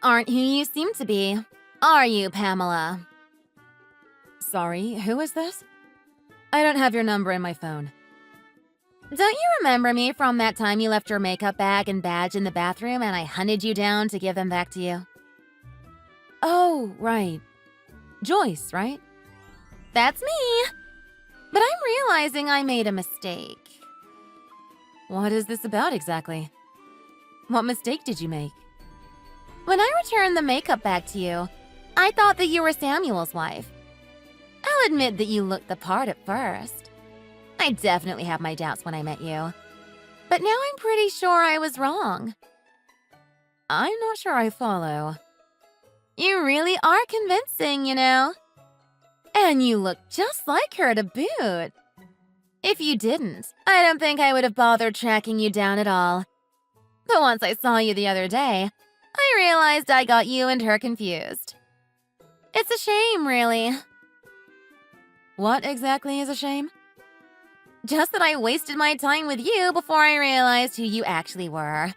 aren't who you seem to be, are you, Pamela? Sorry, who is this? I don't have your number in my phone. Don't you remember me from that time you left your makeup bag and badge in the bathroom and I hunted you down to give them back to you? Oh, right. Joyce, right? That's me. But I'm realizing I made a mistake. What is this about exactly? What mistake did you make? When I returned the makeup bag to you, I thought that you were Samuel's wife. I'll admit that you looked the part at first. I definitely had my doubts when I met you. But now I'm pretty sure I was wrong. I'm not sure I follow. You really are convincing, you know. And you look just like her to boot. If you didn't, I don't think I would have bothered tracking you down at all. But once I saw you the other day, I realized I got you and her confused. It's a shame, really. What exactly is a shame? Just that I wasted my time with you before I realized who you actually were.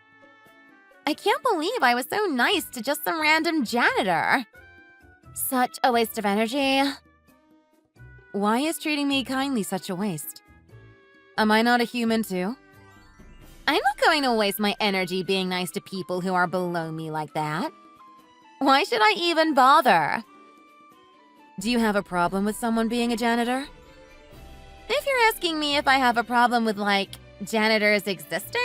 I can't believe I was so nice to just some random janitor. Such a waste of energy. Why is treating me kindly such a waste? Am I not a human too? I'm not going to waste my energy being nice to people who are below me like that. Why should I even bother? Do you have a problem with someone being a janitor? If you're asking me if I have a problem with, like, janitors existing?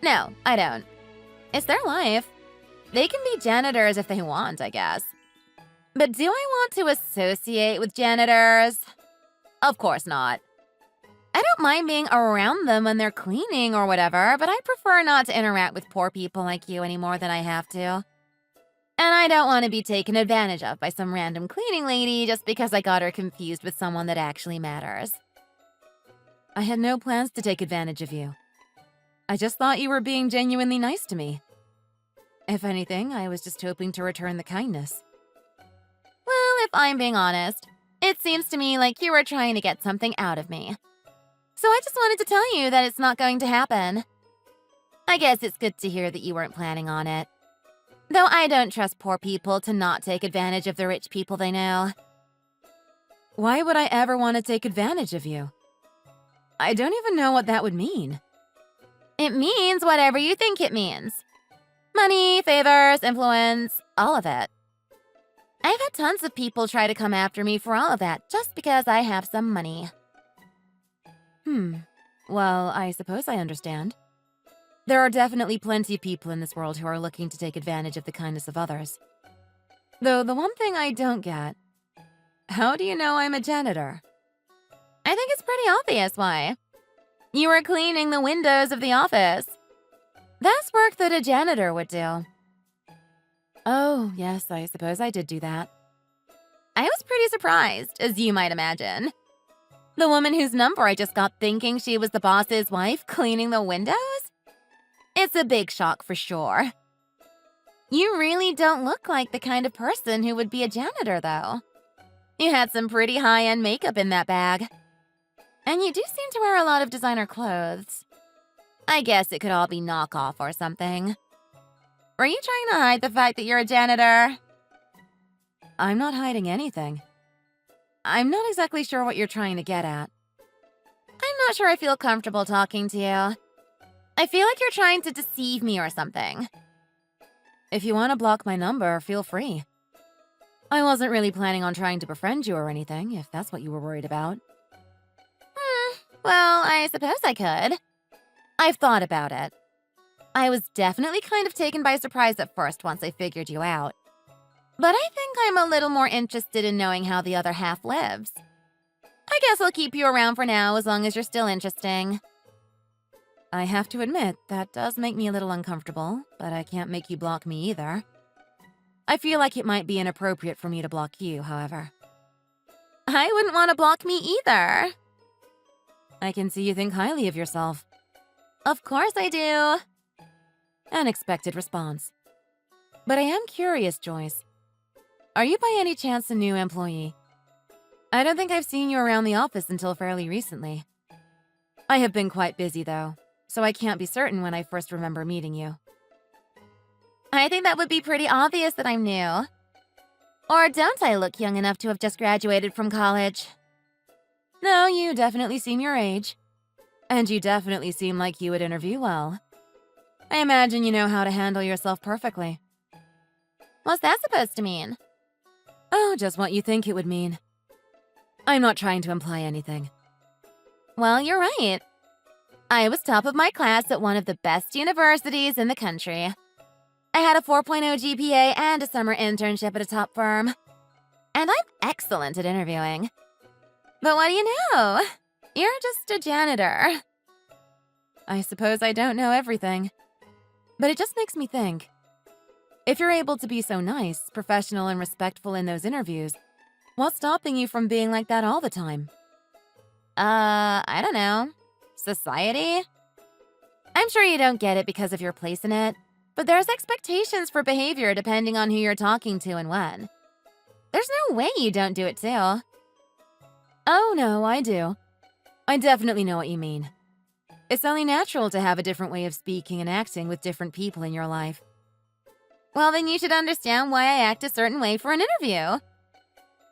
No, I don't. It's their life. They can be janitors if they want, I guess. But do I want to associate with janitors? Of course not. I don't mind being around them when they're cleaning or whatever, but I prefer not to interact with poor people like you any more than I have to. And I don't want to be taken advantage of by some random cleaning lady just because I got her confused with someone that actually matters. I had no plans to take advantage of you. I just thought you were being genuinely nice to me. If anything, I was just hoping to return the kindness. Well, if I'm being honest, it seems to me like you were trying to get something out of me. So I just wanted to tell you that it's not going to happen. I guess it's good to hear that you weren't planning on it. Though I don't trust poor people to not take advantage of the rich people they know. Why would I ever want to take advantage of you? I don't even know what that would mean. It means whatever you think it means. Money, favors, influence, all of it. I've had tons of people try to come after me for all of that just because I have some money. Well, I suppose I understand. There are definitely plenty of people in this world who are looking to take advantage of the kindness of others. Though the one thing I don't get, how do you know I'm a janitor? I think it's pretty obvious why. You were cleaning the windows of the office. That's work that a janitor would do. Oh, yes, I suppose I did do that. I was pretty surprised, as you might imagine. The woman whose number I just got thinking she was the boss's wife cleaning the windows? It's a big shock for sure. You really don't look like the kind of person who would be a janitor, though. You had some pretty high-end makeup in that bag. And you do seem to wear a lot of designer clothes. I guess it could all be knockoff or something. Were you trying to hide the fact that you're a janitor? I'm not hiding anything. I'm not exactly sure what you're trying to get at. I'm not sure I feel comfortable talking to you. I feel like you're trying to deceive me or something. If you want to block my number, feel free. I wasn't really planning on trying to befriend you or anything, if that's what you were worried about. Well, I suppose I could. I've thought about it. I was definitely kind of taken by surprise at first once I figured you out. But I think I'm a little more interested in knowing how the other half lives. I guess I'll keep you around for now as long as you're still interesting. I have to admit, that does make me a little uncomfortable, but I can't make you block me either. I feel like it might be inappropriate for me to block you, however. I wouldn't want to block me either. I can see you think highly of yourself. Of course I do. Unexpected response. But I am curious, Joyce. Are you by any chance a new employee? I don't think I've seen you around the office until fairly recently. I have been quite busy, though, so I can't be certain when I first remember meeting you. I think that would be pretty obvious that I'm new. Or don't I look young enough to have just graduated from college? No, you definitely seem your age. And you definitely seem like you would interview well. I imagine you know how to handle yourself perfectly. What's that supposed to mean? Oh, just what you think it would mean. I'm not trying to imply anything. Well, you're right. I was top of my class at one of the best universities in the country. I had a 4.0 GPA and a summer internship at a top firm. And I'm excellent at interviewing. But what do you know? You're just a janitor. I suppose I don't know everything. But it just makes me think. If you're able to be so nice, professional, and respectful in those interviews, what's stopping you from being like that all the time? I don't know. Society? I'm sure you don't get it because of your place in it, but there's expectations for behavior depending on who you're talking to and when. There's no way you don't do it too. Oh no, I do. I definitely know what you mean. It's only natural to have a different way of speaking and acting with different people in your life. Well, then you should understand why I act a certain way for an interview.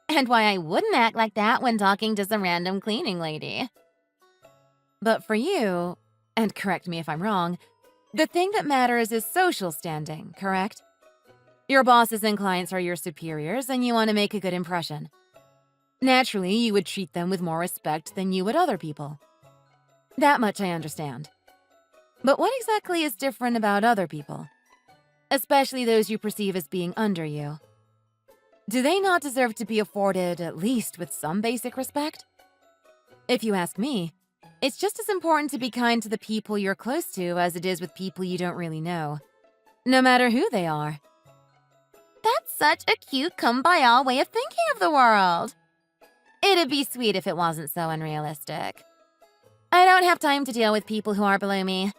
And why I wouldn't act like that when talking to some random cleaning lady. But for you, and correct me if I'm wrong, the thing that matters is social standing, correct? Your bosses and clients are your superiors, and you want to make a good impression. Naturally, you would treat them with more respect than you would other people. That much I understand. But what exactly is different about other people? Especially those you perceive as being under you. Do they not deserve to be afforded at least with some basic respect? If you ask me, it's just as important to be kind to the people you're close to as it is with people you don't really know, no matter who they are. That's such a cute kumbaya way of thinking of the world. It'd be sweet if it wasn't so unrealistic. I don't have time to deal with people who are below me.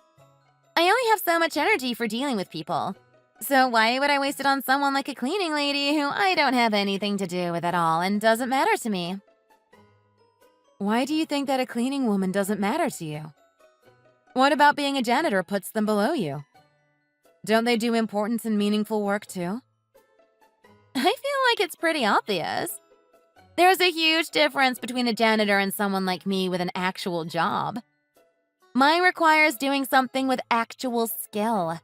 I only have so much energy for dealing with people. So why would I waste it on someone like a cleaning lady who I don't have anything to do with at all and doesn't matter to me? Why do you think that a cleaning woman doesn't matter to you? What about being a janitor puts them below you? Don't they do important and meaningful work too? I feel like it's pretty obvious. There's a huge difference between a janitor and someone like me with an actual job. Mine requires doing something with actual skill.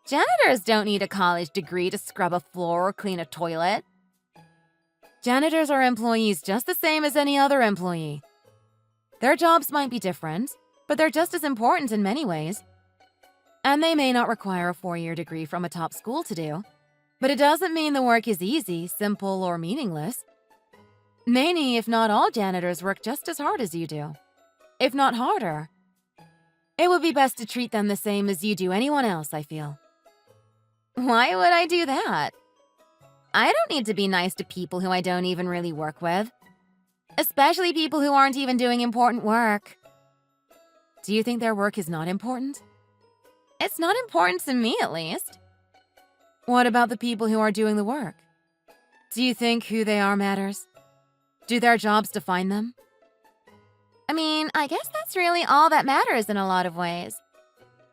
Janitors don't need a college degree to scrub a floor or clean a toilet. Janitors are employees just the same as any other employee. Their jobs might be different, but they're just as important in many ways. And they may not require a 4-year degree from a top school to do, but it doesn't mean the work is easy, simple, or meaningless. Many, if not all, janitors work just as hard as you do, if not harder. It would be best to treat them the same as you do anyone else, I feel. Why would I do that? I don't need to be nice to people who I don't even really work with. Especially people who aren't even doing important work. Do you think their work is not important? It's not important to me, at least. What about the people who are doing the work? Do you think who they are matters? Do their jobs define them? I mean, I guess that's really all that matters in a lot of ways.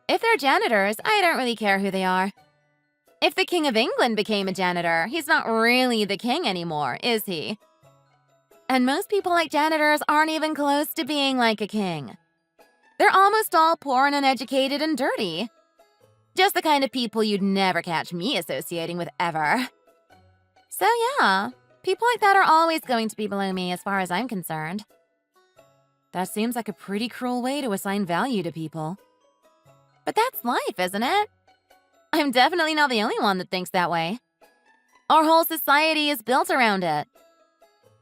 If they're janitors, I don't really care who they are. If the King of England became a janitor, he's not really the king anymore, is he? And most people like janitors aren't even close to being like a king. They're almost all poor and uneducated and dirty. Just the kind of people you'd never catch me associating with ever. So yeah, people like that are always going to be below me as far as I'm concerned. That seems like a pretty cruel way to assign value to people. But that's life, isn't it? I'm definitely not the only one that thinks that way. Our whole society is built around it.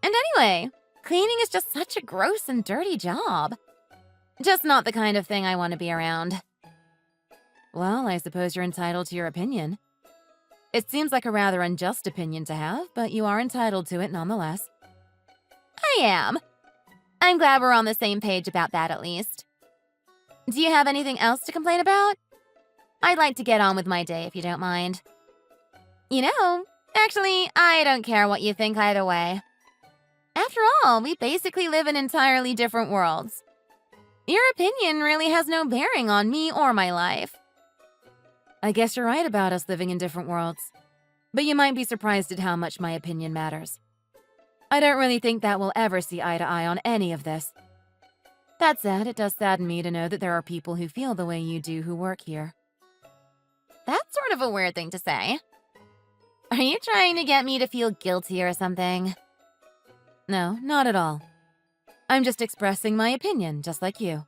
And anyway, cleaning is just such a gross and dirty job. Just not the kind of thing I want to be around. Well, I suppose you're entitled to your opinion. It seems like a rather unjust opinion to have, but you are entitled to it nonetheless. I am. I'm glad we're on the same page about that at least. Do you have anything else to complain about? I'd like to get on with my day if you don't mind. You know, actually, I don't care what you think either way. After all, we basically live in entirely different worlds. Your opinion really has no bearing on me or my life. I guess you're right about us living in different worlds. But you might be surprised at how much my opinion matters. I don't really think that we'll ever see eye to eye on any of this. That said, it does sadden me to know that there are people who feel the way you do who work here. That's sort of a weird thing to say. Are you trying to get me to feel guilty or something? No, not at all. I'm just expressing my opinion, just like you.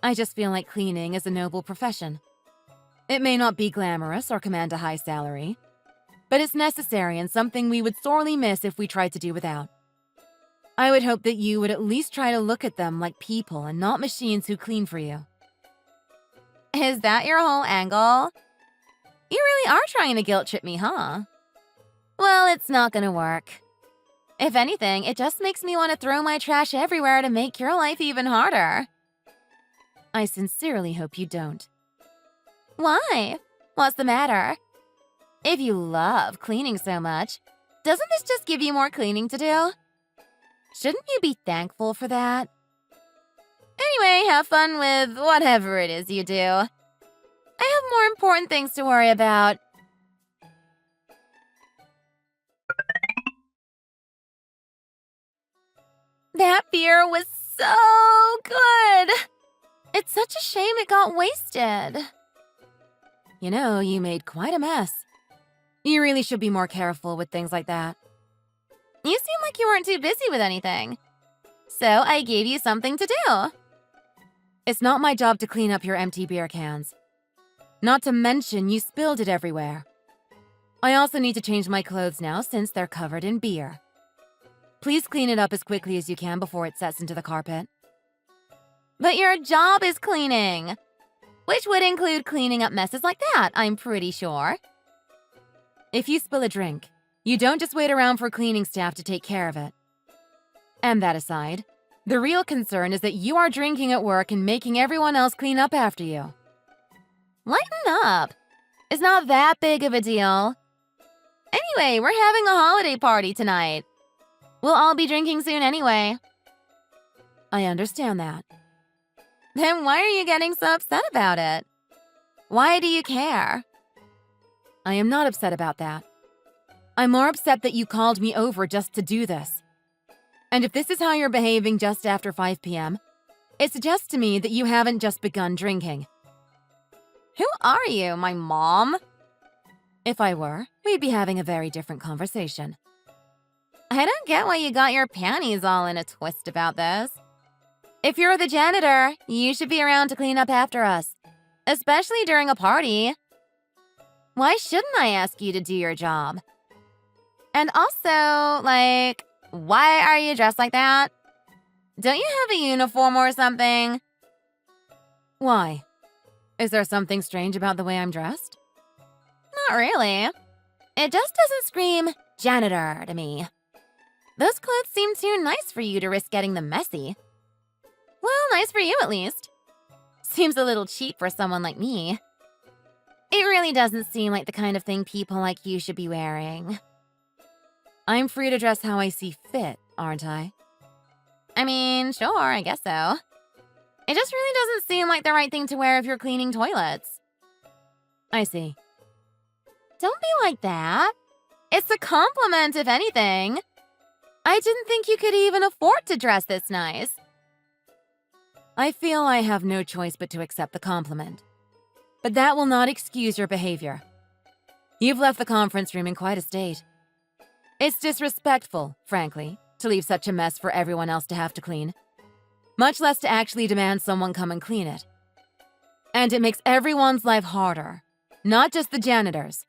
I just feel like cleaning is a noble profession. It may not be glamorous or command a high salary, but it's necessary and something we would sorely miss if we tried to do without. I would hope that you would at least try to look at them like people and not machines who clean for you. Is that your whole angle? You really are trying to guilt trip me, huh? Well, it's not gonna work. If anything, it just makes me want to throw my trash everywhere to make your life even harder. I sincerely hope you don't. Why? What's the matter? If you love cleaning so much, doesn't this just give you more cleaning to do? Shouldn't you be thankful for that? Anyway, have fun with whatever it is you do. I have more important things to worry about. That beer was so good! It's such a shame it got wasted. You know, you made quite a mess. You really should be more careful with things like that. You seem like you weren't too busy with anything. So I gave you something to do. It's not my job to clean up your empty beer cans. Not to mention, you spilled it everywhere. I also need to change my clothes now since they're covered in beer. Please clean it up as quickly as you can before it sets into the carpet. But your job is cleaning, which would include cleaning up messes like that, I'm pretty sure. If you spill a drink, you don't just wait around for cleaning staff to take care of it. And that aside, the real concern is that you are drinking at work and making everyone else clean up after you. Lighten up. It's not that big of a deal. Anyway, we're having a holiday party tonight. We'll all be drinking soon anyway. I understand that. Then why are you getting so upset about it? Why do you care? I am not upset about that. I'm more upset that you called me over just to do this. And if this is how you're behaving just after 5 p.m., it suggests to me that you haven't just begun drinking. Who are you, my mom? If I were, we'd be having a very different conversation. I don't get why you got your panties all in a twist about this. If you're the janitor, you should be around to clean up after us, especially during a party. Why shouldn't I ask you to do your job? And also, why are you dressed like that? Don't you have a uniform or something? Why? Is there something strange about the way I'm dressed? Not really. It just doesn't scream janitor to me. Those clothes seem too nice for you to risk getting them messy. Well, nice for you at least. Seems a little cheap for someone like me. It really doesn't seem like the kind of thing people like you should be wearing. I'm free to dress how I see fit, aren't I? I mean, sure, I guess so. It just really doesn't seem like the right thing to wear if you're cleaning toilets. I see. Don't be like that. It's a compliment, if anything. I didn't think you could even afford to dress this nice. I feel I have no choice but to accept the compliment. But that will not excuse your behavior. You've left the conference room in quite a state. It's disrespectful, frankly, to leave such a mess for everyone else to have to clean. Much less to actually demand someone come and clean it. And it makes everyone's life harder, not just the janitor's.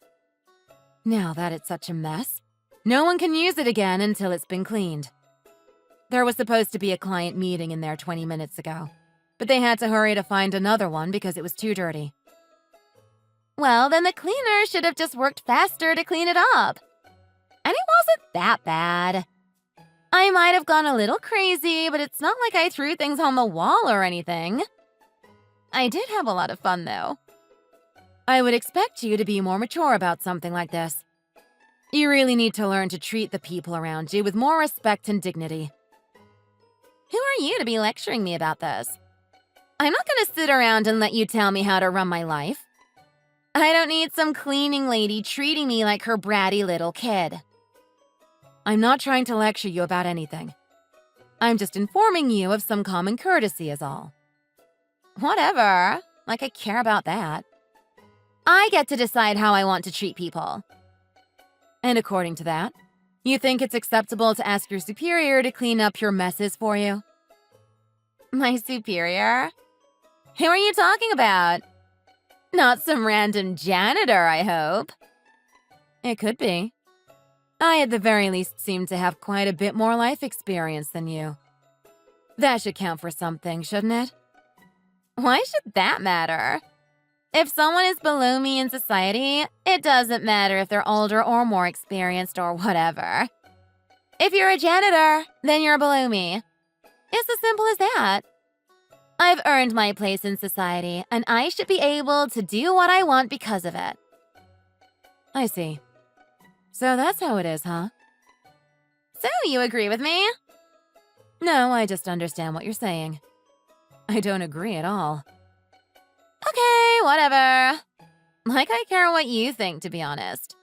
Now that it's such a mess, no one can use it again until it's been cleaned. There was supposed to be a client meeting in there 20 minutes ago, but they had to hurry to find another one because it was too dirty. Well, then the cleaner should have just worked faster to clean it up. And it wasn't that bad. I might have gone a little crazy, but it's not like I threw things on the wall or anything. I did have a lot of fun, though. I would expect you to be more mature about something like this. You really need to learn to treat the people around you with more respect and dignity. Who are you to be lecturing me about this? I'm not going to sit around and let you tell me how to run my life. I don't need some cleaning lady treating me like her bratty little kid. I'm not trying to lecture you about anything. I'm just informing you of some common courtesy is all. Whatever. Like I care about that. I get to decide how I want to treat people. And according to that, you think it's acceptable to ask your superior to clean up your messes for you? My superior? Who are you talking about? Not some random janitor, I hope. It could be. I at the very least seem to have quite a bit more life experience than you. That should count for something, shouldn't it? Why should that matter? If someone is below me in society, it doesn't matter if they're older or more experienced or whatever. If you're a janitor, then you're below me. It's as simple as that. I've earned my place in society, and I should be able to do what I want because of it. I see. So that's how it is, huh? So you agree with me? No, I just understand what you're saying. I don't agree at all. Okay, whatever. Like I care what you think, to be honest.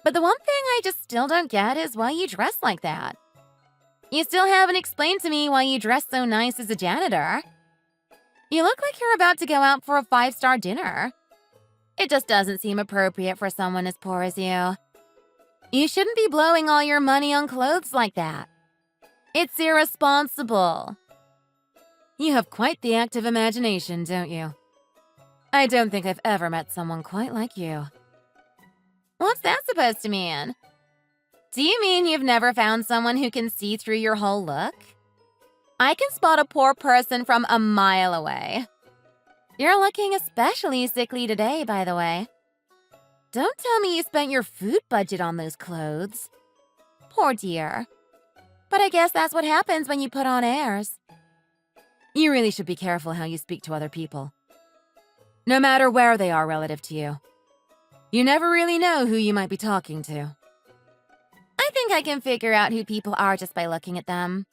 But the one thing I just still don't get is why you dress like that. You still haven't explained to me why you dress so nice as a janitor. You look like you're about to go out for a 5-star dinner. It just doesn't seem appropriate for someone as poor as you. You shouldn't be blowing all your money on clothes like that. It's irresponsible. You have quite the active imagination, don't you? I don't think I've ever met someone quite like you. What's that supposed to mean? Do you mean you've never found someone who can see through your whole look? I can spot a poor person from a mile away. You're looking especially sickly today, by the way. Don't tell me you spent your food budget on those clothes. Poor dear. But I guess that's what happens when you put on airs. You really should be careful how you speak to other people. No matter where they are relative to you. You never really know who you might be talking to. I think I can figure out who people are just by looking at them.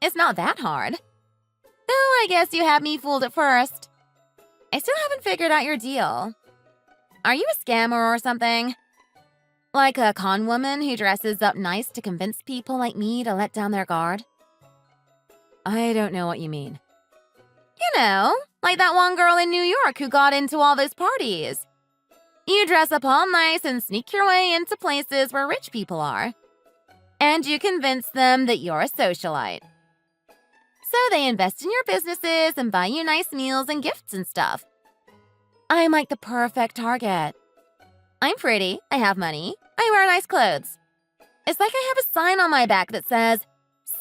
It's not that hard. Though I guess you had me fooled at first. I still haven't figured out your deal. Are you a scammer or something? Like a con woman who dresses up nice to convince people like me to let down their guard? I don't know what you mean. You know, like that one girl in New York who got into all those parties. You dress up all nice and sneak your way into places where rich people are. And you convince them that you're a socialite. So they invest in your businesses and buy you nice meals and gifts and stuff. I'm like the perfect target. I'm pretty, I have money, I wear nice clothes. It's like I have a sign on my back that says,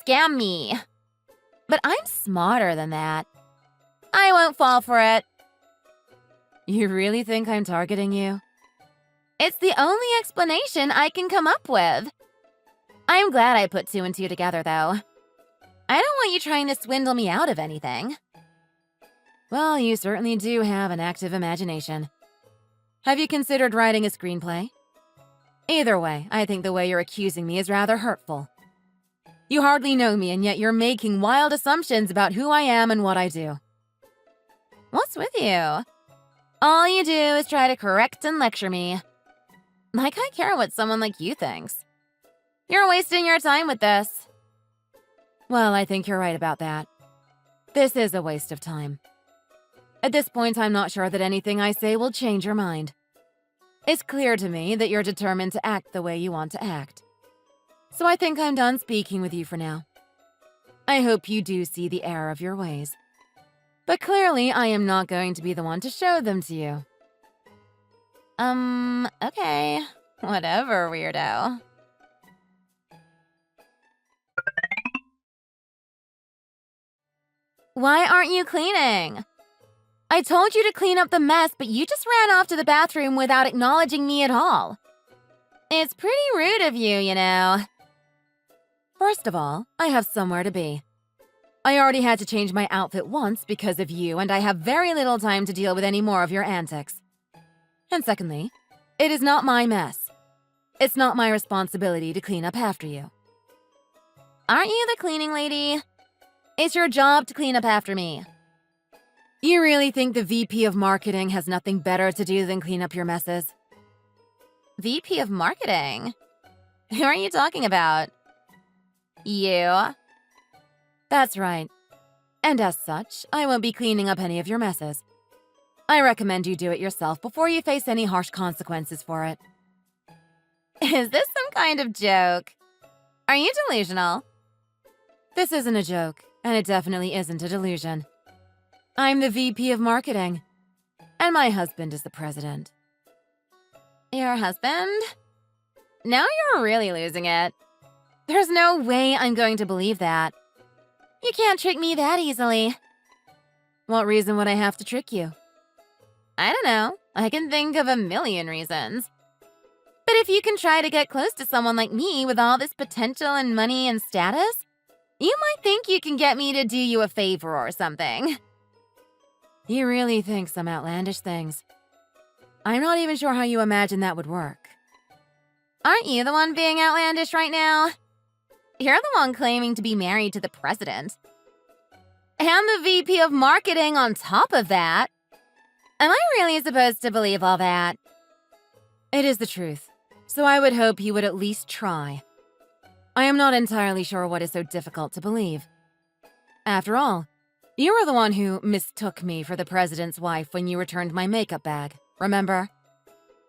"Scam me." But I'm smarter than that. I won't fall for it. You really think I'm targeting you? It's the only explanation I can come up with. I'm glad I put 2 and 2 together, though. I don't want you trying to swindle me out of anything. Well, you certainly do have an active imagination. Have you considered writing a screenplay? Either way, I think the way you're accusing me is rather hurtful. You hardly know me, and yet you're making wild assumptions about who I am and what I do. What's with you? All you do is try to correct and lecture me. Like I care what someone like you thinks. You're wasting your time with this. Well, I think you're right about that. This is a waste of time. At this point, I'm not sure that anything I say will change your mind. It's clear to me that you're determined to act the way you want to act. So I think I'm done speaking with you for now. I hope you do see the error of your ways. But clearly, I am not going to be the one to show them to you. Okay. Whatever, weirdo. Why aren't you cleaning? I told you to clean up the mess, but you just ran off to the bathroom without acknowledging me at all. It's pretty rude of you, you know. First of all, I have somewhere to be. I already had to change my outfit once because of you, and I have very little time to deal with any more of your antics. And secondly, it is not my mess. It's not my responsibility to clean up after you. Aren't you the cleaning lady? It's your job to clean up after me. You really think the VP of Marketing has nothing better to do than clean up your messes? VP of Marketing? Who are you talking about? You? That's right. And as such, I won't be cleaning up any of your messes. I recommend you do it yourself before you face any harsh consequences for it. Is this some kind of joke? Are you delusional? This isn't a joke, and it definitely isn't a delusion. I'm the VP of Marketing, and my husband is the president. Your husband? Now you're really losing it. There's no way I'm going to believe that. You can't trick me that easily. What reason would I have to trick you? I don't know. I can think of a million reasons. But if you can try to get close to someone like me with all this potential and money and status, you might think you can get me to do you a favor or something. You really think some outlandish things. I'm not even sure how you imagine that would work. Aren't you the one being outlandish right now? You're the one claiming to be married to the president. And the VP of Marketing on top of that. Am I really supposed to believe all that? It is the truth, so I would hope you would at least try. I am not entirely sure what is so difficult to believe. After all, you were the one who mistook me for the president's wife when you returned my makeup bag, remember?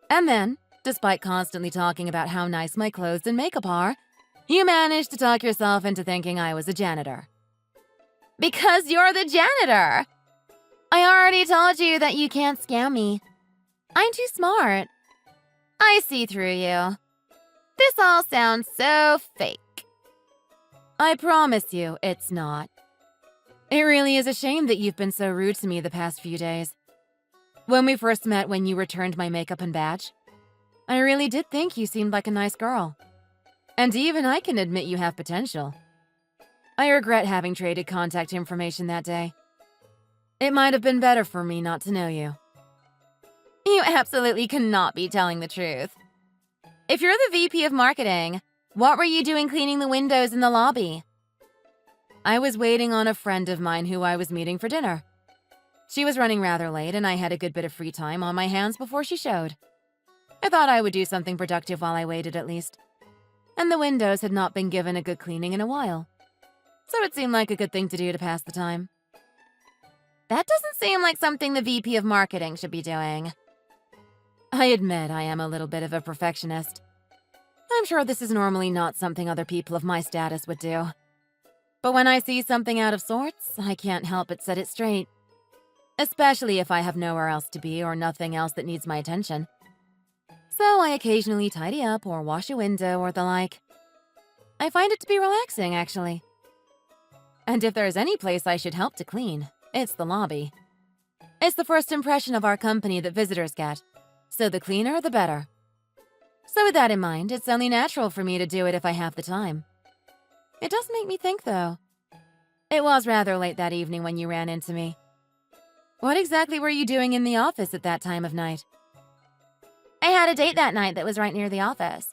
And then, despite constantly talking about how nice my clothes and makeup are, you managed to talk yourself into thinking I was a janitor. Because you're the janitor! I already told you that you can't scam me. I'm too smart. I see through you. This all sounds so fake. I promise you, it's not. It really is a shame that you've been so rude to me the past few days. When we first met when you returned my makeup and badge, I really did think you seemed like a nice girl. And even I can admit you have potential. I regret having traded contact information that day. It might have been better for me not to know you. You absolutely cannot be telling the truth. If you're the VP of Marketing, what were you doing cleaning the windows in the lobby? I was waiting on a friend of mine who I was meeting for dinner. She was running rather late, and I had a good bit of free time on my hands before she showed. I thought I would do something productive while I waited at least. And the windows had not been given a good cleaning in a while. So it seemed like a good thing to do to pass the time. That doesn't seem like something the VP of Marketing should be doing. I admit I am a little bit of a perfectionist. I'm sure this is normally not something other people of my status would do. But when I see something out of sorts, I can't help but set it straight. Especially if I have nowhere else to be or nothing else that needs my attention. So I occasionally tidy up or wash a window or the like. I find it to be relaxing, actually. And if there's any place I should help to clean, it's the lobby. It's the first impression of our company that visitors get, so the cleaner, the better. So with that in mind, it's only natural for me to do it if I have the time. It does make me think, though. It was rather late that evening when you ran into me. What exactly were you doing in the office at that time of night? I had a date that night that was right near the office.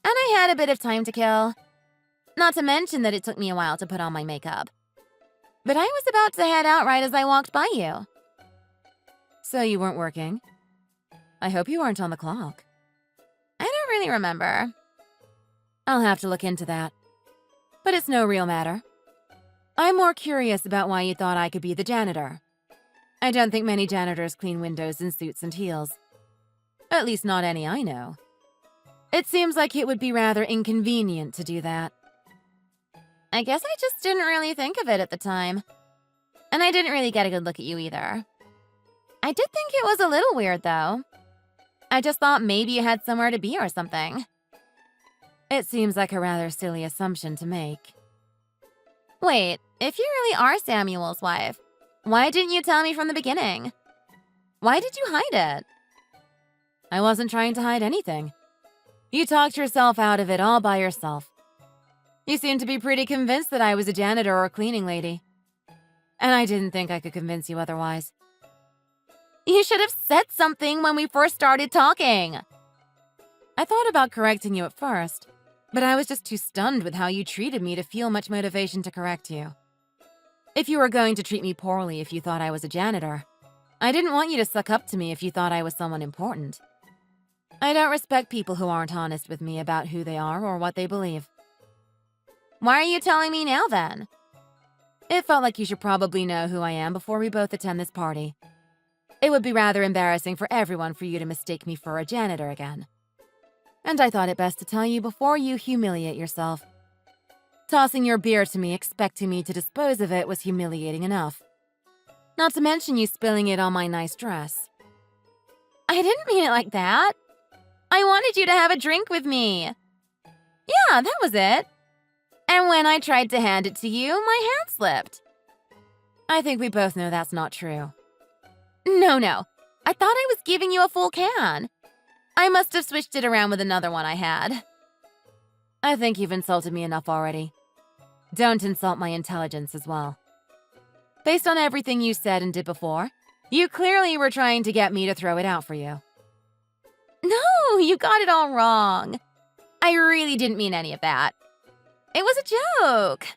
And I had a bit of time to kill. Not to mention that it took me a while to put on my makeup. But I was about to head out right as I walked by you. So you weren't working? I hope you weren't on the clock. I don't really remember. I'll have to look into that. But it's no real matter. I'm more curious about why you thought I could be the janitor. I don't think many janitors clean windows in suits and heels. At least not any I know. It seems like it would be rather inconvenient to do that. I guess I just didn't really think of it at the time. And I didn't really get a good look at you either. I did think it was a little weird, though. I just thought maybe you had somewhere to be or something. It seems like a rather silly assumption to make. Wait, if you really are Samuel's wife, why didn't you tell me from the beginning? Why did you hide it? I wasn't trying to hide anything. You talked yourself out of it all by yourself. You seemed to be pretty convinced that I was a janitor or cleaning lady. And I didn't think I could convince you otherwise. You should have said something when we first started talking. I thought about correcting you at first, but I was just too stunned with how you treated me to feel much motivation to correct you. If you were going to treat me poorly if you thought I was a janitor, I didn't want you to suck up to me if you thought I was someone important. I don't respect people who aren't honest with me about who they are or what they believe. Why are you telling me now then? It felt like you should probably know who I am before we both attend this party. It would be rather embarrassing for everyone for you to mistake me for a janitor again. And I thought it best to tell you before you humiliate yourself. Tossing your beer to me expecting me to dispose of it was humiliating enough. Not to mention you spilling it on my nice dress. I didn't mean it like that. I wanted you to have a drink with me. Yeah, that was it. And when I tried to hand it to you, my hand slipped. I think we both know that's not true. No. I thought I was giving you a full can. I must have switched it around with another one I had. I think you've insulted me enough already. Don't insult my intelligence as well. Based on everything you said and did before, you clearly were trying to get me to throw it out for you. No, you got it all wrong. I really didn't mean any of that. It was a joke.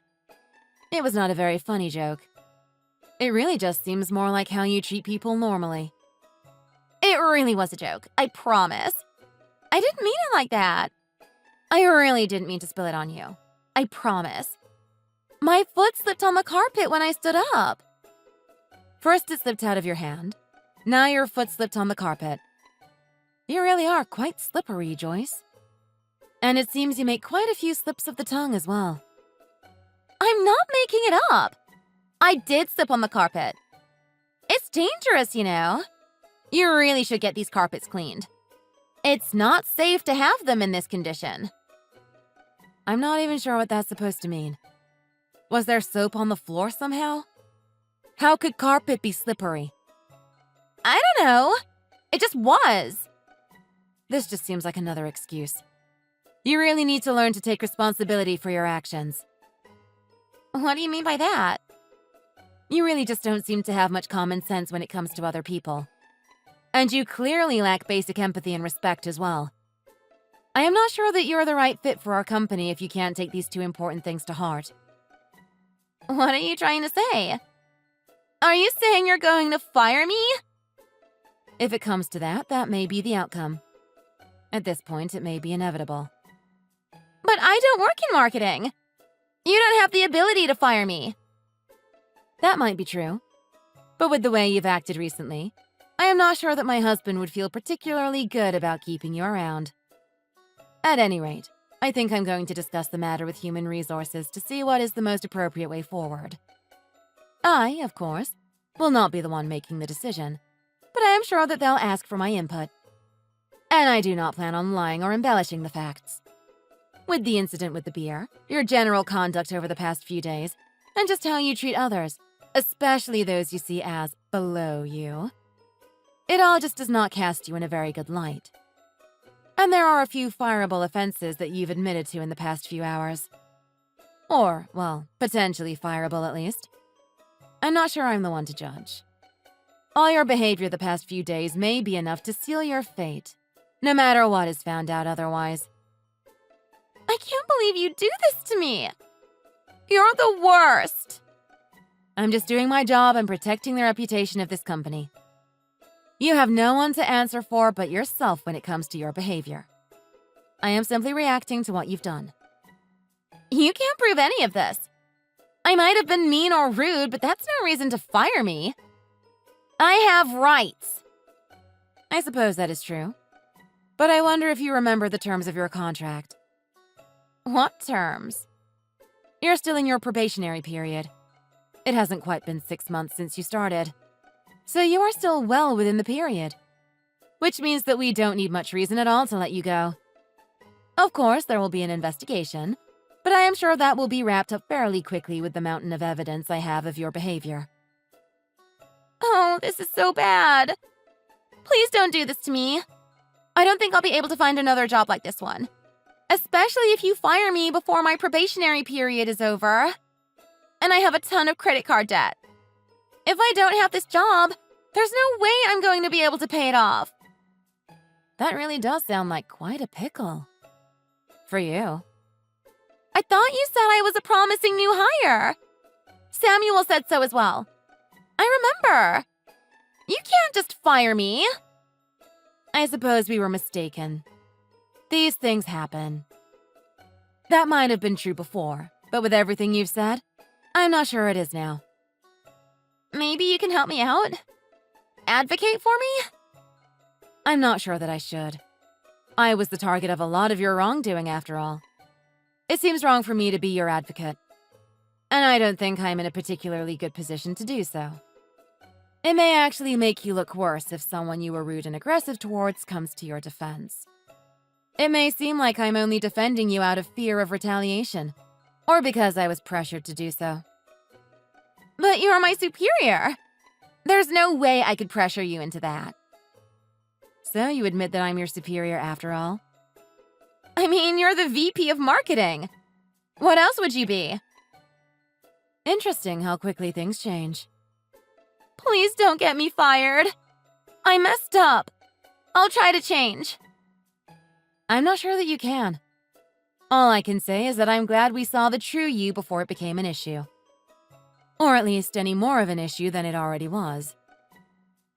It was not a very funny joke. It really just seems more like how you treat people normally. It really was a joke, I promise. I didn't mean it like that. I really didn't mean to spill it on you. I promise. My foot slipped on the carpet when I stood up. First it slipped out of your hand. Now your foot slipped on the carpet. You really are quite slippery, Joyce. And it seems you make quite a few slips of the tongue as well. I'm not making it up. I did slip on the carpet. It's dangerous, you know. You really should get these carpets cleaned. It's not safe to have them in this condition. I'm not even sure what that's supposed to mean. Was there soap on the floor somehow? How could carpet be slippery? I don't know. It just was. This just seems like another excuse. You really need to learn to take responsibility for your actions. What do you mean by that? You really just don't seem to have much common sense when it comes to other people. And you clearly lack basic empathy and respect as well. I am not sure that you're the right fit for our company if you can't take these two important things to heart. What are you trying to say? Are you saying you're going to fire me? If it comes to that, that may be the outcome. At this point, it may be inevitable. But I don't work in marketing. You don't have the ability to fire me. That might be true. But with the way you've acted recently, I am not sure that my husband would feel particularly good about keeping you around. At any rate, I think I'm going to discuss the matter with human resources to see what is the most appropriate way forward. I, of course, will not be the one making the decision, but I am sure that they'll ask for my input. And I do not plan on lying or embellishing the facts. With the incident with the beer, your general conduct over the past few days, and just how you treat others, especially those you see as below you, it all just does not cast you in a very good light. And there are a few fireable offenses that you've admitted to in the past few hours. Or, well, potentially fireable at least. I'm not sure I'm the one to judge. All your behavior the past few days may be enough to seal your fate, no matter what is found out otherwise. I can't believe you do this to me. You're the worst. I'm just doing my job and protecting the reputation of this company. You have no one to answer for but yourself when it comes to your behavior. I am simply reacting to what you've done. You can't prove any of this. I might have been mean or rude, but that's no reason to fire me. I have rights. I suppose that is true. But I wonder if you remember the terms of your contract. What terms? You're still in your probationary period. It hasn't quite been 6 months since you started. So you are still well within the period. Which means that we don't need much reason at all to let you go. Of course, there will be an investigation, but I am sure that will be wrapped up fairly quickly with the mountain of evidence I have of your behavior. Oh, this is so bad. Please don't do this to me. I don't think I'll be able to find another job like this one. Especially if you fire me before my probationary period is over. And I have a ton of credit card debt. If I don't have this job, there's no way I'm going to be able to pay it off. That really does sound like quite a pickle. For you. I thought you said I was a promising new hire. Samuel said so as well. I remember. You can't just fire me. I suppose we were mistaken. These things happen. That might have been true before, but with everything you've said, I'm not sure it is now. Maybe you can help me out? Advocate for me? I'm not sure that I should. I was the target of a lot of your wrongdoing, after all. It seems wrong for me to be your advocate, and I don't think I'm in a particularly good position to do so. It may actually make you look worse if someone you were rude and aggressive towards comes to your defense. It may seem like I'm only defending you out of fear of retaliation, or because I was pressured to do so. But you're my superior. There's no way I could pressure you into that. So you admit that I'm your superior after all? I mean, you're the VP of marketing. What else would you be? Interesting how quickly things change. Please don't get me fired. I messed up. I'll try to change. I'm not sure that you can. All I can say is that I'm glad we saw the true you before it became an issue. Or at least any more of an issue than it already was.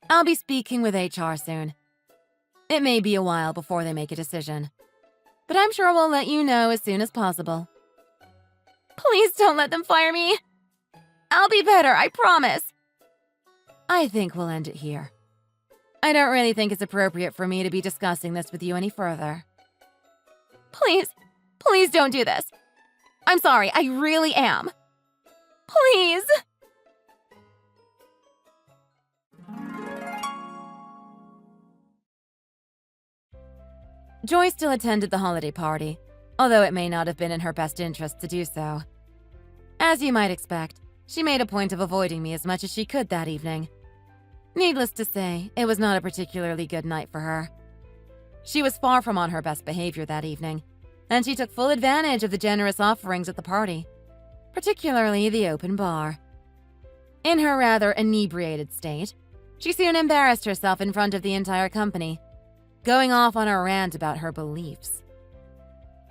I'll be speaking with HR soon. It may be a while before they make a decision, but I'm sure we'll let you know as soon as possible. Please don't let them fire me. I'll be better, I promise. I think we'll end it here. I don't really think it's appropriate for me to be discussing this with you any further. Please don't do this. I'm sorry, I really am. Please. Joy still attended the holiday party, although it may not have been in her best interest to do so. As you might expect, she made a point of avoiding me as much as she could that evening. Needless to say, it was not a particularly good night for her. She was far from on her best behavior that evening, and she took full advantage of the generous offerings at the party, particularly the open bar. In her rather inebriated state, she soon embarrassed herself in front of the entire company, going off on a rant about her beliefs.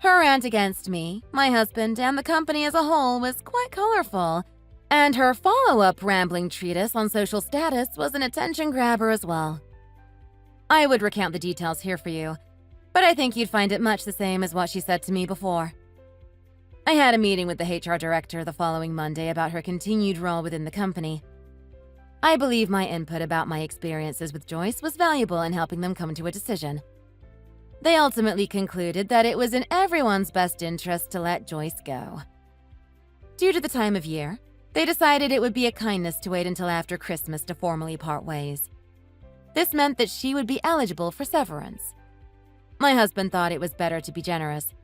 Her rant against me, my husband, and the company as a whole was quite colorful, and her follow-up rambling treatise on social status was an attention grabber as well. I would recount the details here for you, but I think you'd find it much the same as what she said to me before. I had a meeting with the HR director the following Monday about her continued role within the company. I believe my input about my experiences with Joyce was valuable in helping them come to a decision. They ultimately concluded that it was in everyone's best interest to let Joyce go. Due to the time of year, they decided it would be a kindness to wait until after Christmas to formally part ways. This meant that she would be eligible for severance. My husband thought it was better to be generous,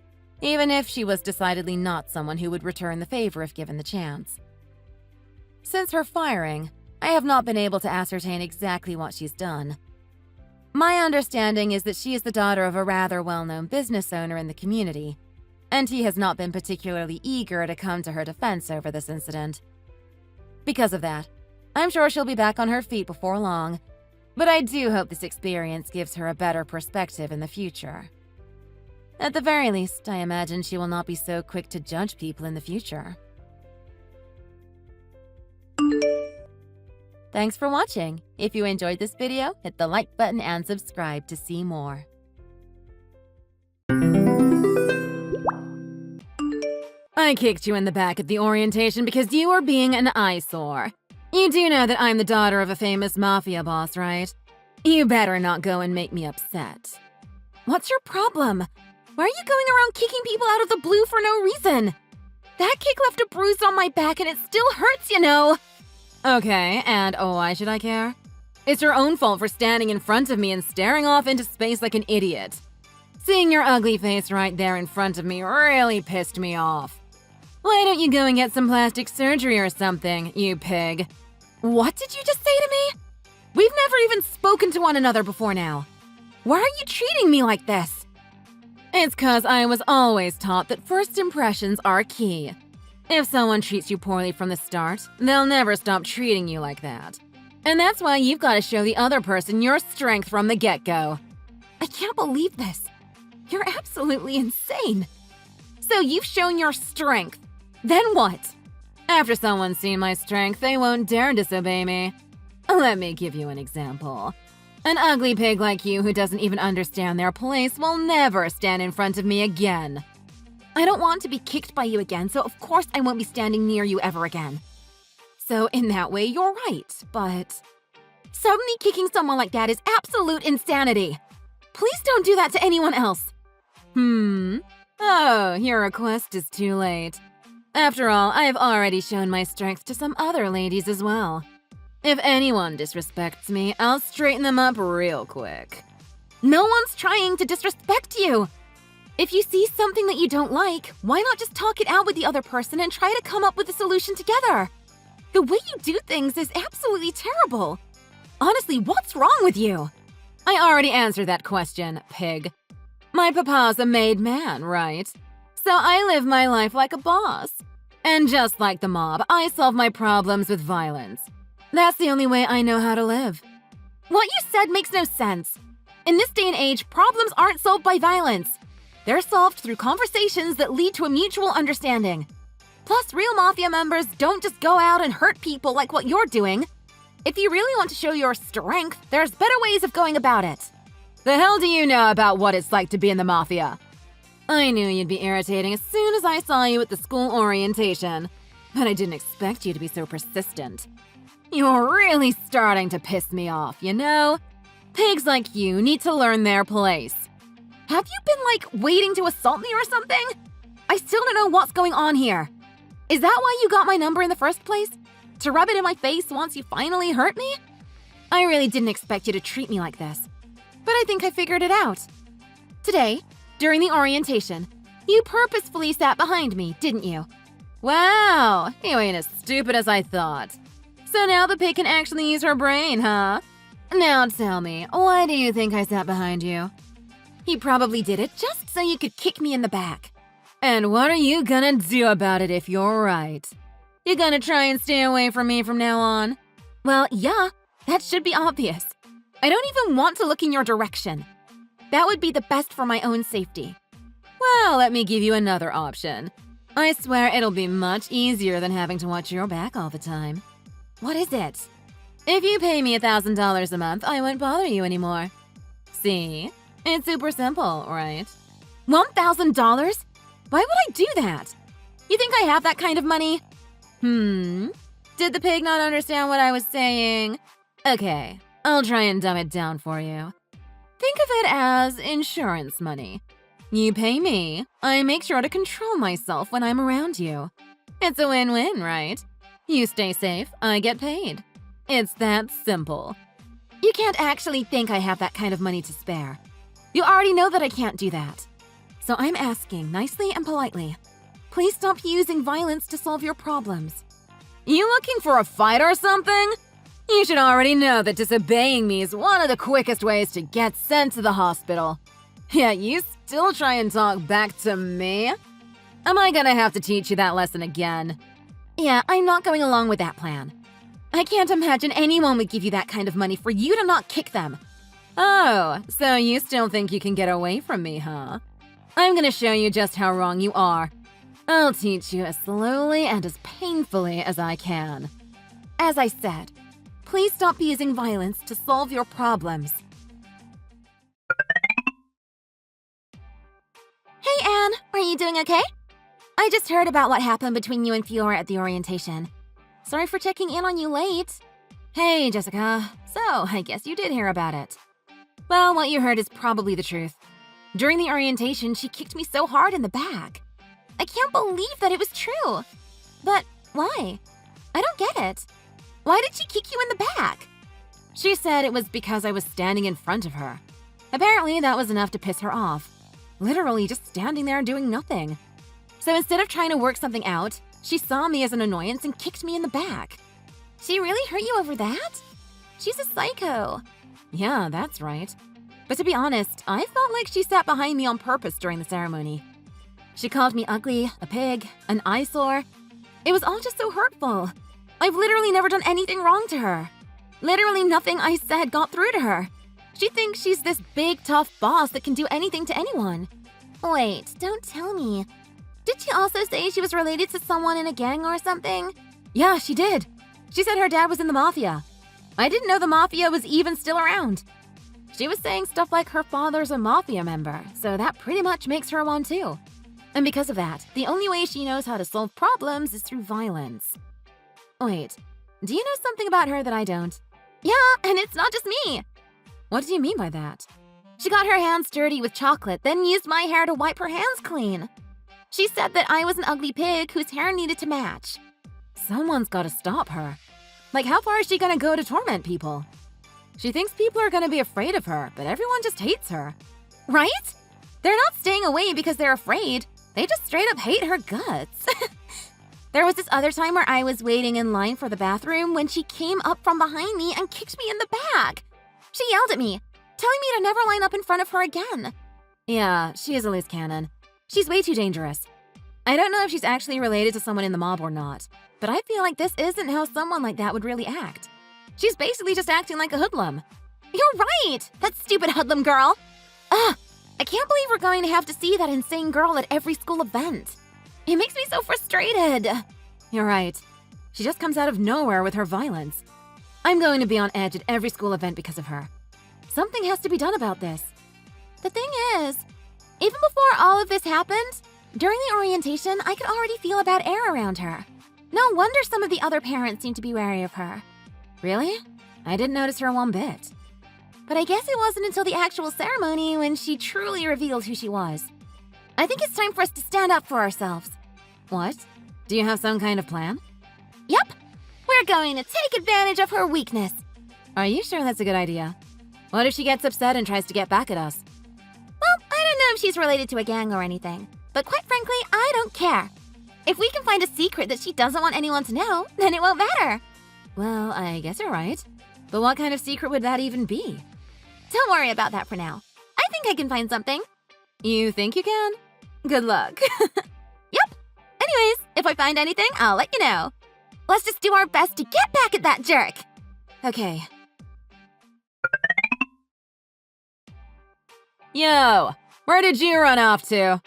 even if she was decidedly not someone who would return the favor if given the chance. Since her firing, I have not been able to ascertain exactly what she's done. My understanding is that she is the daughter of a rather well-known business owner in the community, and he has not been particularly eager to come to her defense over this incident. Because of that, I'm sure she'll be back on her feet before long, but I do hope this experience gives her a better perspective in the future. At the very least, I imagine she will not be so quick to judge people in the future. Thanks for watching. If you enjoyed this video, hit the like button and subscribe to see more. I kicked you in the back at the orientation because you were being an eyesore. You do know that I'm the daughter of a famous mafia boss, right? You better not go and make me upset. What's your problem? Why are you going around kicking people out of the blue for no reason? That kick left a bruise on my back and it still hurts, you know. Okay, and why should I care? It's your own fault for standing in front of me and staring off into space like an idiot. Seeing your ugly face right there in front of me really pissed me off. Why don't you go and get some plastic surgery or something, you pig? What did you just say to me? We've never even spoken to one another before now. Why are you treating me like this? It's 'cause I was always taught that first impressions are key. If someone treats you poorly from the start, they'll never stop treating you like that. And that's why you've got to show the other person your strength from the get-go. I can't believe this. You're absolutely insane. So you've shown your strength. Then what? After someone's seen my strength, they won't dare disobey me. Let me give you an example. An ugly pig like you who doesn't even understand their place will never stand in front of me again. I don't want to be kicked by you again, so of course I won't be standing near you ever again. So in that way, you're right, but suddenly kicking someone like that is absolute insanity. Please don't do that to anyone else. Oh, your request is too late. After all, I've already shown my strength to some other ladies as well. If anyone disrespects me, I'll straighten them up real quick. No one's trying to disrespect you. If you see something that you don't like, why not just talk it out with the other person and try to come up with a solution together? The way you do things is absolutely terrible. Honestly, what's wrong with you? I already answered that question, pig. My papa's a made man, right? So I live my life like a boss. And just like the mob, I solve my problems with violence. That's the only way I know how to live. What you said makes no sense. In this day and age, problems aren't solved by violence. They're solved through conversations that lead to a mutual understanding. Plus, real mafia members don't just go out and hurt people like what you're doing. If you really want to show your strength, there's better ways of going about it. The hell do you know about what it's like to be in the mafia? I knew you'd be irritating as soon as I saw you at the school orientation, but I didn't expect you to be so persistent. You're really starting to piss me off, you know? Pigs like you need to learn their place. Have you been, waiting to assault me or something? I still don't know what's going on here. Is that why you got my number in the first place? To rub it in my face once you finally hurt me? I really didn't expect you to treat me like this. But I think I figured it out. Today, during the orientation, you purposefully sat behind me, didn't you? Wow, you ain't as stupid as I thought. So now the pig can actually use her brain, huh? Now tell me, why do you think I sat behind you? He probably did it just so you could kick me in the back. And what are you gonna do about it if you're right? You gonna try and stay away from me from now on? Well, yeah, that should be obvious. I don't even want to look in your direction. That would be the best for my own safety. Well, let me give you another option. I swear it'll be much easier than having to watch your back all the time. What is it? If you pay me $1,000 a month, I won't bother you anymore. See? It's super simple, right? $1,000? Why would I do that? You think I have that kind of money? Did the pig not understand what I was saying? Okay, I'll try and dumb it down for you. Think of it as insurance money. You pay me, I make sure to control myself when I'm around you. It's a win-win, right? You stay safe, I get paid. It's that simple. You can't actually think I have that kind of money to spare. You already know that I can't do that. So I'm asking nicely and politely. Please stop using violence to solve your problems. You looking for a fight or something? You should already know that disobeying me is one of the quickest ways to get sent to the hospital. Yet you still try and talk back to me? Am I gonna have to teach you that lesson again? Yeah, I'm not going along with that plan. I can't imagine anyone would give you that kind of money for you to not kick them. Oh, so you still think you can get away from me, huh? I'm gonna show you just how wrong you are. I'll teach you as slowly and as painfully as I can. As I said, please stop using violence to solve your problems. Hey, Anne, are you doing okay? I just heard about what happened between you and Fiora at the orientation. Sorry for checking in on you late. Hey, Jessica. So, I guess you did hear about it. Well, what you heard is probably the truth. During the orientation, she kicked me so hard in the back. I can't believe that it was true. But why? I don't get it. Why did she kick you in the back? She said it was because I was standing in front of her. Apparently, that was enough to piss her off. Literally just standing there doing nothing. So instead of trying to work something out, she saw me as an annoyance and kicked me in the back. She really hurt you over that? She's a psycho. Yeah, that's right. But to be honest, I felt like she sat behind me on purpose during the ceremony. She called me ugly, a pig, an eyesore. It was all just so hurtful. I've literally never done anything wrong to her. Literally nothing I said got through to her. She thinks she's this big, tough boss that can do anything to anyone. Wait, don't tell me. Did she also say she was related to someone in a gang or something? Yeah, she did. She said her dad was in the mafia. I didn't know the mafia was even still around. She was saying stuff like her father's a mafia member, so that pretty much makes her one too. And because of that, the only way she knows how to solve problems is through violence. Wait, do you know something about her that I don't? Yeah, and it's not just me. What do you mean by that? She got her hands dirty with chocolate, then used my hair to wipe her hands clean. She said that I was an ugly pig whose hair needed to match. Someone's gotta stop her. Like, how far is she gonna go to torment people? She thinks people are gonna be afraid of her, but everyone just hates her. Right? They're not staying away because they're afraid. They just straight up hate her guts. There was this other time where I was waiting in line for the bathroom when she came up from behind me and kicked me in the back. She yelled at me, telling me to never line up in front of her again. Yeah, she is a loose cannon. She's way too dangerous. I don't know if she's actually related to someone in the mob or not, but I feel like this isn't how someone like that would really act. She's basically just acting like a hoodlum. You're right! That stupid hoodlum girl! Ugh! I can't believe we're going to have to see that insane girl at every school event. It makes me so frustrated. You're right. She just comes out of nowhere with her violence. I'm going to be on edge at every school event because of her. Something has to be done about this. The thing is, even before all of this happened, during the orientation, I could already feel a bad air around her. No wonder some of the other parents seem to be wary of her. Really? I didn't notice her one bit. But I guess it wasn't until the actual ceremony when she truly revealed who she was. I think it's time for us to stand up for ourselves. What? Do you have some kind of plan? Yep. We're going to take advantage of her weakness. Are you sure that's a good idea? What if she gets upset and tries to get back at us? Well, I don't know if she's related to a gang or anything, but quite frankly, I don't care. If we can find a secret that she doesn't want anyone to know, then it won't matter. Well, I guess you're right. But what kind of secret would that even be? Don't worry about that for now. I think I can find something. You think you can? Good luck. Yep. Anyways, if I find anything, I'll let you know. Let's just do our best to get back at that jerk. Okay. Yo, where did you run off to?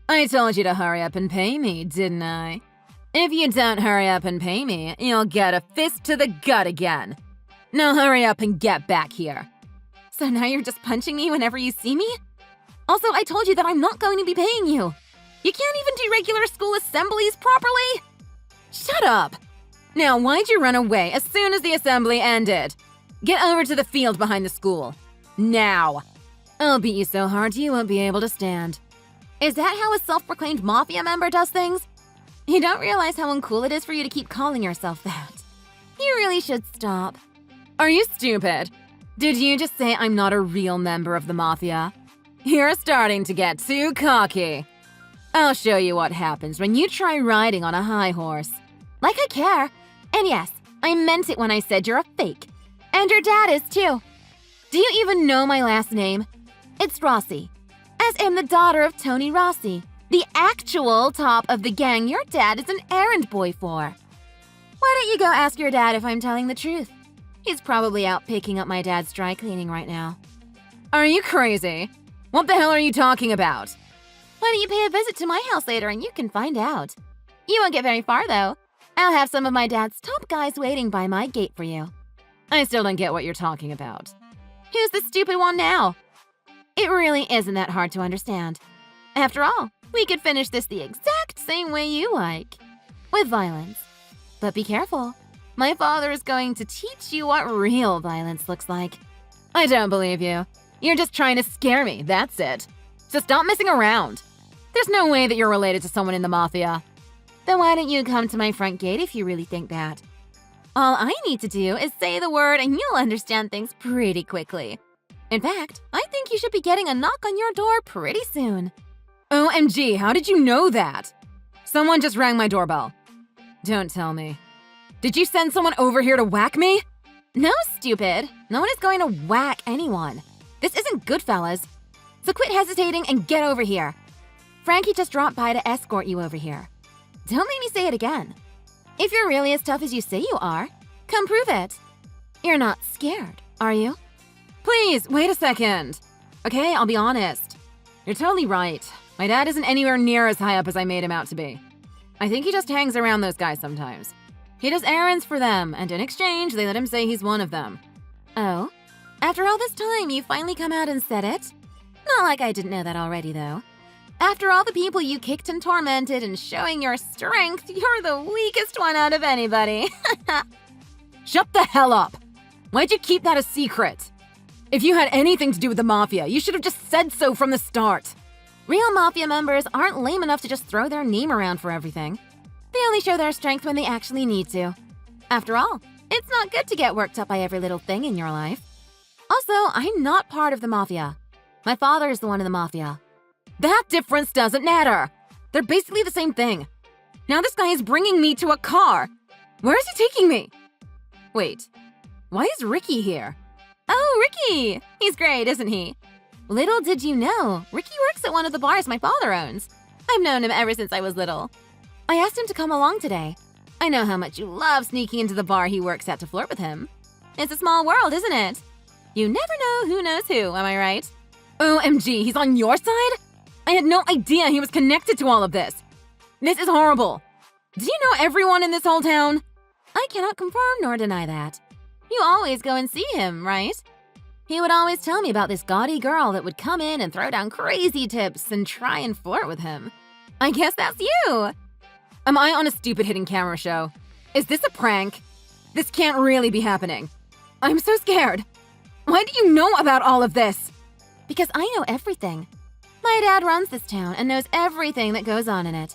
I told you to hurry up and pay me, didn't I? If you don't hurry up and pay me, you'll get a fist to the gut again. Now hurry up and get back here. So now you're just punching me whenever you see me? Also, I told you that I'm not going to be paying you. You can't even do regular school assemblies properly. Shut up. Now, why'd you run away as soon as the assembly ended? Get over to the field behind the school. Now. I'll beat you so hard you won't be able to stand. Is that how a self-proclaimed mafia member does things? You don't realize how uncool it is for you to keep calling yourself that. You really should stop. Are you stupid? Did you just say I'm not a real member of the mafia? You're starting to get too cocky. I'll show you what happens when you try riding on a high horse. Like I care. And yes, I meant it when I said you're a fake. And your dad is too. Do you even know my last name? It's Rossi. As am the daughter of Tony Rossi, the actual top of the gang your dad is an errand boy for. Why don't you go ask your dad if I'm telling the truth? He's probably out picking up my dad's dry cleaning right now. Are you crazy? What the hell are you talking about? Why don't you pay a visit to my house later and you can find out. You won't get very far though. I'll have some of my dad's top guys waiting by my gate for you. I still don't get what you're talking about. Who's the stupid one now? It really isn't that hard to understand. After all, we could finish this the exact same way you like. With violence. But be careful. My father is going to teach you what real violence looks like. I don't believe you. You're just trying to scare me, that's it. So stop messing around. There's no way that you're related to someone in the mafia. Then why don't you come to my front gate if you really think that? All I need to do is say the word and you'll understand things pretty quickly. In fact, I think you should be getting a knock on your door pretty soon. OMG, how did you know that? Someone just rang my doorbell. Don't tell me. Did you send someone over here to whack me? No, stupid. No one is going to whack anyone. This isn't Goodfellas. So quit hesitating and get over here. Frankie just dropped by to escort you over here. Don't make me say it again. If you're really as tough as you say you are, come prove it. You're not scared, are you? Please, wait a second. Okay, I'll be honest. You're totally right. My dad isn't anywhere near as high up as I made him out to be. I think he just hangs around those guys sometimes. He does errands for them, and in exchange, they let him say he's one of them. Oh? After all this time, you finally come out and said it? Not like I didn't know that already, though. After all the people you kicked and tormented and showing your strength, you're the weakest one out of anybody. Shut the hell up! Why'd you keep that a secret? If you had anything to do with the Mafia, you should have just said so from the start. Real Mafia members aren't lame enough to just throw their name around for everything. They only show their strength when they actually need to. After all, it's not good to get worked up by every little thing in your life. Also, I'm not part of the Mafia. My father is the one in the Mafia. That difference doesn't matter. They're basically the same thing. Now this guy is bringing me to a car. Where is he taking me? Wait, why is Ricky here? Oh, Ricky! He's great, isn't he? Little did you know, Ricky works at one of the bars my father owns. I've known him ever since I was little. I asked him to come along today. I know how much you love sneaking into the bar he works at to flirt with him. It's a small world, isn't it? You never know who knows who, am I right? OMG, he's on your side? I had no idea he was connected to all of this. This is horrible. Do you know everyone in this whole town? I cannot confirm nor deny that. You always go and see him, right? He would always tell me about this gaudy girl that would come in and throw down crazy tips and try and flirt with him. I guess that's you. Am I on a stupid hidden camera show? Is this a prank? This can't really be happening. I'm so scared. Why do you know about all of this? Because I know everything. My dad runs this town and knows everything that goes on in it.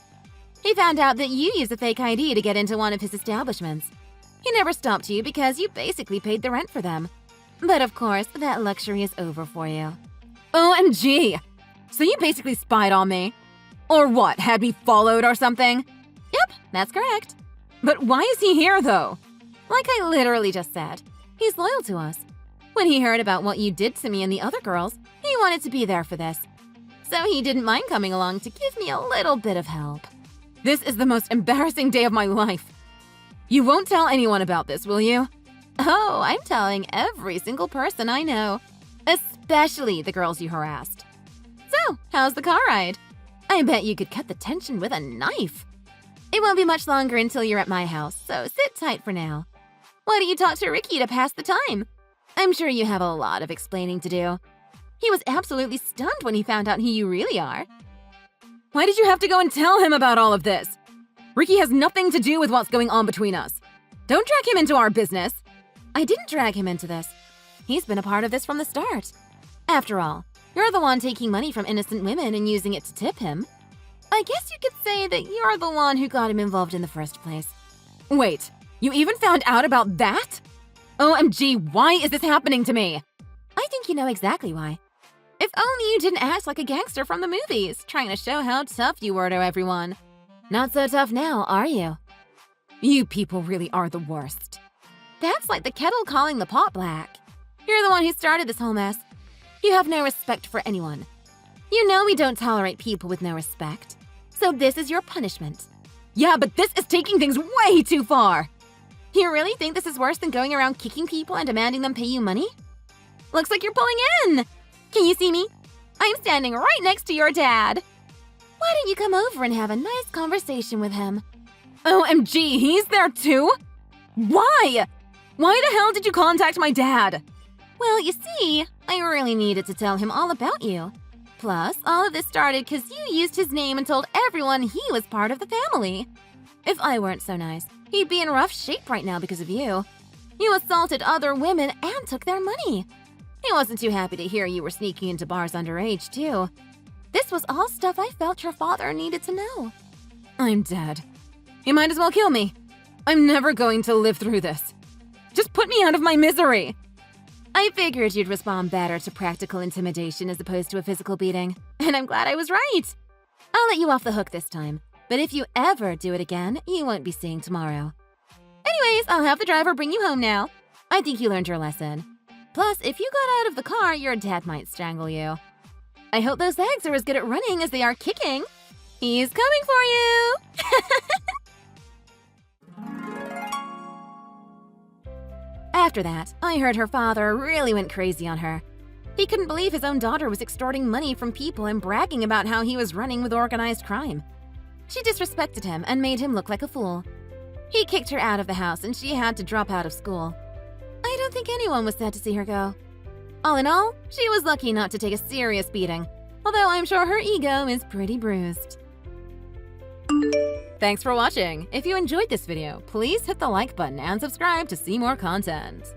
He found out that you used a fake ID to get into one of his establishments. He never stopped you because you basically paid the rent for them. But of course, that luxury is over for you. OMG! So you basically spied on me? Or what, had me followed or something? Yep, that's correct. But why is he here, though? Like I literally just said, he's loyal to us. When he heard about what you did to me and the other girls, he wanted to be there for this. So he didn't mind coming along to give me a little bit of help. This is the most embarrassing day of my life. You won't tell anyone about this, will you? Oh, I'm telling every single person I know, especially the girls you harassed. So, how's the car ride? I bet you could cut the tension with a knife. It won't be much longer until you're at my house, so sit tight for now. Why don't you talk to Ricky to pass the time? I'm sure you have a lot of explaining to do. He was absolutely stunned when he found out who you really are. Why did you have to go and tell him about all of this? Ricky has nothing to do with what's going on between us. Don't drag him into our business. I didn't drag him into this. He's been a part of this from the start. After all, you're the one taking money from innocent women and using it to tip him. I guess you could say that you're the one who got him involved in the first place. Wait, you even found out about that? OMG, why is this happening to me? I think you know exactly why. If only you didn't act like a gangster from the movies, trying to show how tough you were to everyone. Not so tough now, are you? You people really are the worst. That's like the kettle calling the pot black. You're the one who started this whole mess. You have no respect for anyone. You know we don't tolerate people with no respect. So this is your punishment. Yeah, but this is taking things way too far. You really think this is worse than going around kicking people and demanding them pay you money? Looks like you're pulling in. Can you see me? I'm standing right next to your dad. Why don't you come over and have a nice conversation with him? OMG, he's there too? Why? Why the hell did you contact my dad? Well, you see, I really needed to tell him all about you. Plus, all of this started because you used his name and told everyone he was part of the family. If I weren't so nice, he'd be in rough shape right now because of you. You assaulted other women and took their money. He wasn't too happy to hear you were sneaking into bars underage, too. This was all stuff I felt your father needed to know. I'm dead. You might as well kill me. I'm never going to live through this. Just put me out of my misery. I figured you'd respond better to practical intimidation as opposed to a physical beating, and I'm glad I was right. I'll let you off the hook this time, but if you ever do it again, you won't be seeing tomorrow. Anyways, I'll have the driver bring you home now. I think you learned your lesson. Plus, if you got out of the car, your dad might strangle you. I hope those legs are as good at running as they are kicking. He's coming for you! After that, I heard her father really went crazy on her. He couldn't believe his own daughter was extorting money from people and bragging about how he was running with organized crime. She disrespected him and made him look like a fool. He kicked her out of the house and she had to drop out of school. I don't think anyone was sad to see her go. All in all, she was lucky not to take a serious beating, although I'm sure her ego is pretty bruised. Thanks for watching. If you enjoyed this video, please hit the like button and subscribe to see more content.